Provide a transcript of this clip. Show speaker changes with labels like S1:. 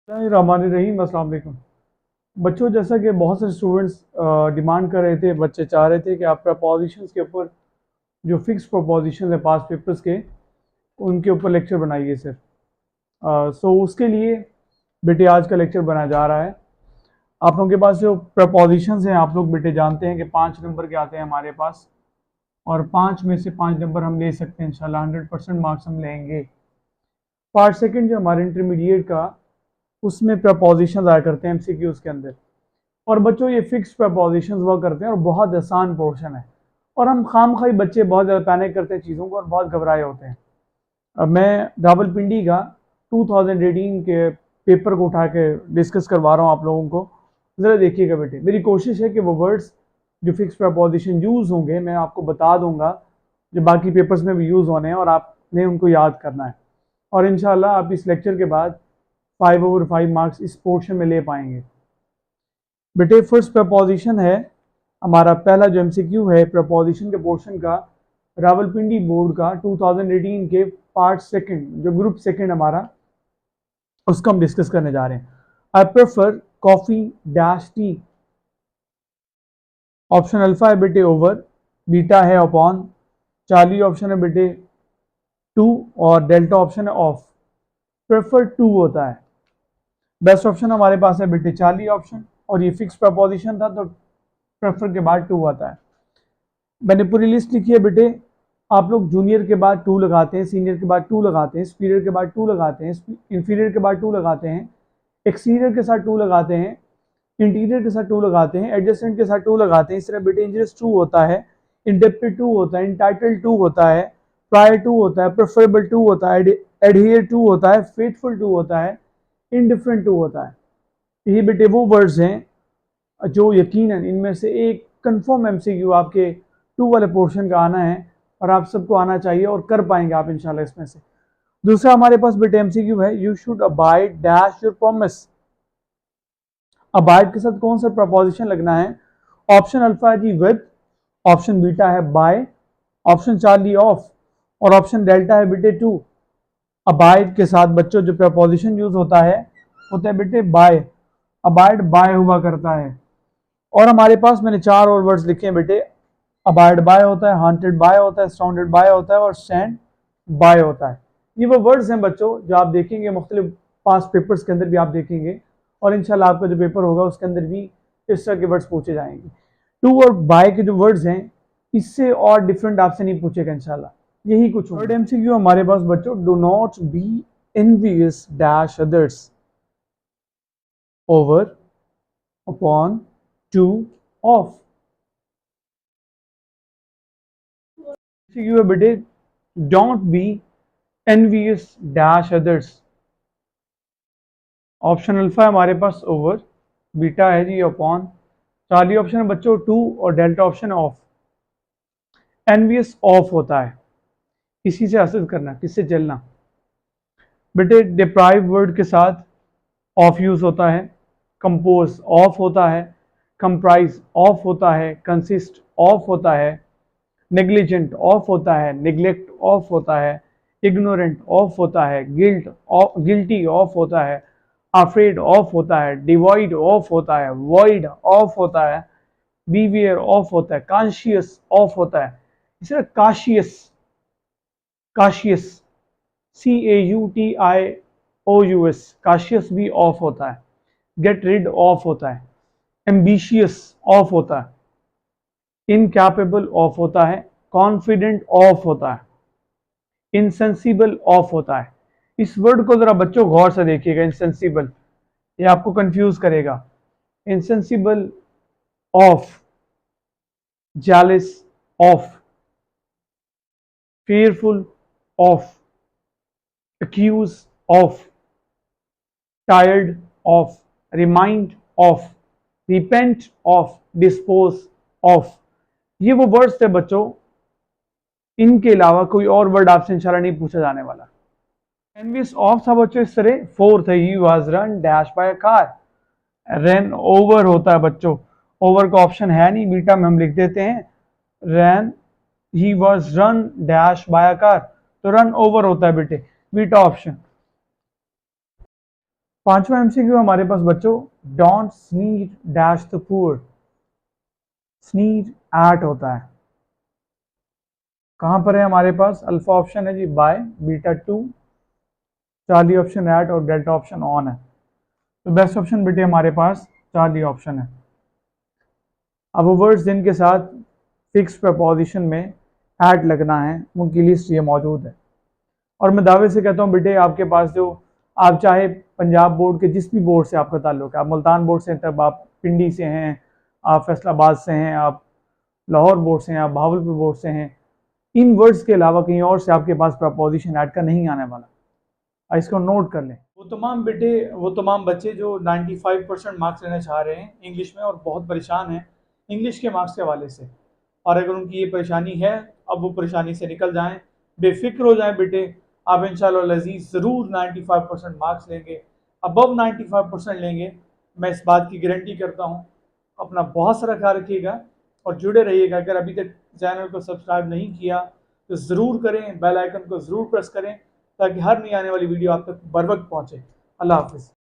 S1: रहीम अस्सलाम वालेकुम। बच्चों, जैसा कि बहुत सारे स्टूडेंट्स डिमांड कर रहे थे, बच्चे चाह रहे थे कि आप प्रपोजिशंस के ऊपर जो फिक्स प्रपोजिशन है पास्ट पेपर्स के, उनके ऊपर लेक्चर बनाइए सर। सो उसके लिए बेटे आज का लेक्चर बनाया जा रहा है। आप लोगों के पास जो प्रपोजिशंस हैं, आप लोग बेटे जानते हैं कि 5 नंबर के आते हैं हमारे पास, और 5 में से 5 नंबर हम ले सकते हैं। इंशाल्लाह 100% मार्क्स हम लेंगे। पार्ट सेकंड जो हमारे इंटरमीडिएट का, उसमें प्रपोजिशंस आया करते हैं एमसीक्यूज के अंदर। और बच्चों, ये फिक्स प्रपोजिशंस वर्क करते हैं और बहुत आसान पोर्शन है। और हम खामखाई बच्चे बहुत ज़्यादा पैनिक करते हैं चीज़ों को और बहुत घबराए होते हैं। अब मैं रावलपिंडी का 2018 के पेपर को उठा के डिस्कस करवा रहा हूँ आप लोगों को। ज़रा देखिएगा बेटे, मेरी कोशिश है कि वो वर्ड्स जो फिक्स प्रपोजिशन यूज़ होंगे मैं आपको बता दूंगा, जो बाकी पेपर्स में भी यूज़ होने हैं, और आपने उनको याद करना है। और इंशाल्लाह आप इस लेक्चर के बाद 5/5 मार्क्स इस पोर्शन में ले पाएंगे। बेटे, फर्स्ट प्रपोजिशन है हमारा, पहला जो एमसीक्यू है प्रपोजिशन के पोर्शन का, रावलपिंडी बोर्ड का 2018 के पार्ट सेकंड, जो ग्रुप सेकंड हमारा, उसको हम डिस्कस करने जा रहे हैं। I prefer coffee dash T. Option alpha है बेटे ओवर, बीटा है अपॉन, चार्ली ऑप्शन है बेटे टू, और डेल्टा ऑप्शन है ऑफ। प्रेफर टू होता है। बेस्ट ऑप्शन हमारे पास है बेटे चार्ली ऑप्शन, और ये फिक्स प्रपोजिशन था तो प्रेफर के बाद टू आता है। मैंने पूरी लिस्ट लिखी है बेटे। आप लोग जूनियर के बाद टू लगाते हैं, सीनियर के बाद टू लगाते हैं, सुपीरियर के बाद टू लगाते हैं, इंफीरियर के बाद टू लगाते हैं, एक्सटीरियर के साथ टू लगाते हैं, इंटीरियर के साथ टू लगाते हैं, एडजेसेंट के साथ टू लगाते हैं। इस तरह बेटे इंजरियस टू होता है, इंडेप्टेड टू होता है, इंटाइटल टू होता है, प्रायर टू होता है, प्रेफरेबल टू होता है, एडहियर टू होता है, फेथफुल टू होता है, इनडिफरेंट टू होता है। ये बेटे वो वर्ड्स हैं जो यकीनन इनमें से एक कंफर्म एमसीक्यू आपके टू वाले पोर्शन का आना है, और आप सबको आना चाहिए और कर पाएंगे आप इंशाल्लाह इसमें से। दूसरा हमारे पास बेटे एमसीक्यू है, you should abide dash your promise. Abide के साथ कौन सा प्रपोजिशन लगना है? ऑप्शन अल्फा है जी विद, ऑप्शन बीटा है बाय, ऑप्शन चार्ली ऑफ, और ऑप्शन डेल्टा है बेटे टू। अबाइड के साथ बच्चों जो प्रपोजिशन यूज होता है बेटे बाय। अबाइड बाय हुआ करता है। और हमारे पास मैंने 4 और वर्ड्स लिखे हैं बेटे। अबाइड बाय होता है, हॉन्टेड बाय होता है, सराउंडेड बाय होता है, और स्टैंड बाय होता है। ये वो वर्ड्स हैं बच्चों जो आप देखेंगे मुख्तलिफ पास पेपर्स के अंदर भी आप देखेंगे, और इंशाल्लाह आपका जो पेपर होगा उसके अंदर भी इस तरह के वर्ड्स पूछे जाएंगे। टू और बाय के जो वर्ड्स हैं, इससे और डिफरेंट आपसे नहीं पूछेगा इंशाल्लाह। यही कुछ थर्ड एमसीक्यू हमारे पास बच्चों, do not be envious dash others over upon two of. MCQ है बेटे, don't be envious dash others. Option alpha है हमारे पास ओवर, बीटा है जी अपॉन, चार्ली ऑप्शन है बच्चों टू, और डेल्टा ऑप्शन है ऑफ। एनवियस ऑफ होता है, किसी से हसद करना, किससे जलना। बेटे डिप्राइव वर्ड के साथ ऑफ यूज होता है, कंपोज ऑफ होता है, कंप्राइज ऑफ होता है, कंसिस्ट ऑफ होता है, नेग्लिजेंट ऑफ होता है, निग्लेक्ट ऑफ होता है, इग्नोरेंट ऑफ होता है, गिल्टी ऑफ होता है, अफ्रेड ऑफ होता है, डिवॉइड ऑफ होता है, वॉइड ऑफ होता है, बीवियर ऑफ होता है, कॉन्शियस ऑफ होता है। इस तरह काशियस, काशियस CAUTIOUS, काशियस भी ऑफ होता है। गेट रिड ऑफ होता है, एम्बिशियस ऑफ होता है, इनकैपेबल ऑफ होता है, कॉन्फिडेंट ऑफ होता है, इनसेंसिबल ऑफ होता है। इस वर्ड को जरा बच्चों गौर से देखिएगा, इनसेंसिबल, ये आपको कंफ्यूज करेगा। Insensible of, jealous of, fearful of, accuse of, tired of, remind of, repent of, dispose of। ये वो वर्ड्स थे बच्चों, इनके अलावा कोई और वर्ड आपसे इंशाल्लाह नहीं पूछा जाने वाला। एनवियस ऑफ था बच्चों इस तरह। फोर्थ है, he was run dash by a car. Run over होता है बच्चों, ओवर का ऑप्शन है नहीं, बीटा में हम लिख देते हैं run, he was run dash by a car, तो रन ओवर होता है बेटे, बीटा ऑप्शन। 5वां एमसीक्यू हमारे पास बच्चों, don't sneeze dash the poor. Sneeze at होता है, कहाँ पर है हमारे पास? अल्फा ऑप्शन है जी बाय, beta two, charlie option eight और डेल्टा ऑप्शन ऑन है। तो बेस्ट ऑप्शन बेटे हमारे पास चार्ली ऑप्शन है। अब वो वर्ड्स जिनके साथ फिक्स प्रपोजिशन में एट लगना है उनकी लिस्ट ये मौजूद है। और मैं दावे से कहता हूँ बेटे, आपके पास जो, आप चाहे पंजाब बोर्ड के जिस भी बोर्ड से आपका ताल्लुक है, आप मुल्तान बोर्ड से हैं, तब आप पिंडी से हैं, आप फैसलाबाद से हैं, आप लाहौर बोर्ड से हैं, आप भावलपुर बोर्ड से हैं, इन वर्ड्स के अलावा कहीं और से आपके पास प्रपोजिशन ऐड का नहीं आने वाला। इसको नोट कर लें। वो तमाम बेटे, वो तमाम बच्चे जो 95% मार्क्स लेना चाह रहे हैं इंग्लिश में और बहुत परेशान हैं इंग्लिश के मार्क्स के हवाले से, और अगर उनकी ये परेशानी है, अब वो परेशानी से निकल जाएं, बेफिक्र हो जाएं बेटे, आप इंशाल्लाह लजीज ज़रूर 95% मार्क्स लेंगे, अबव 95% लेंगे, मैं इस बात की गारंटी करता हूँ। अपना बहुत सारा ख्याल रखिएगा और जुड़े रहिएगा। अगर अभी तक चैनल को सब्सक्राइब नहीं किया तो ज़रूर करें, बेल आइकन को ज़रूर प्रेस करें ताकि हर नई आने वाली वीडियो आप तक बर वक्त पहुँचे। अल्लाह हाफिज़।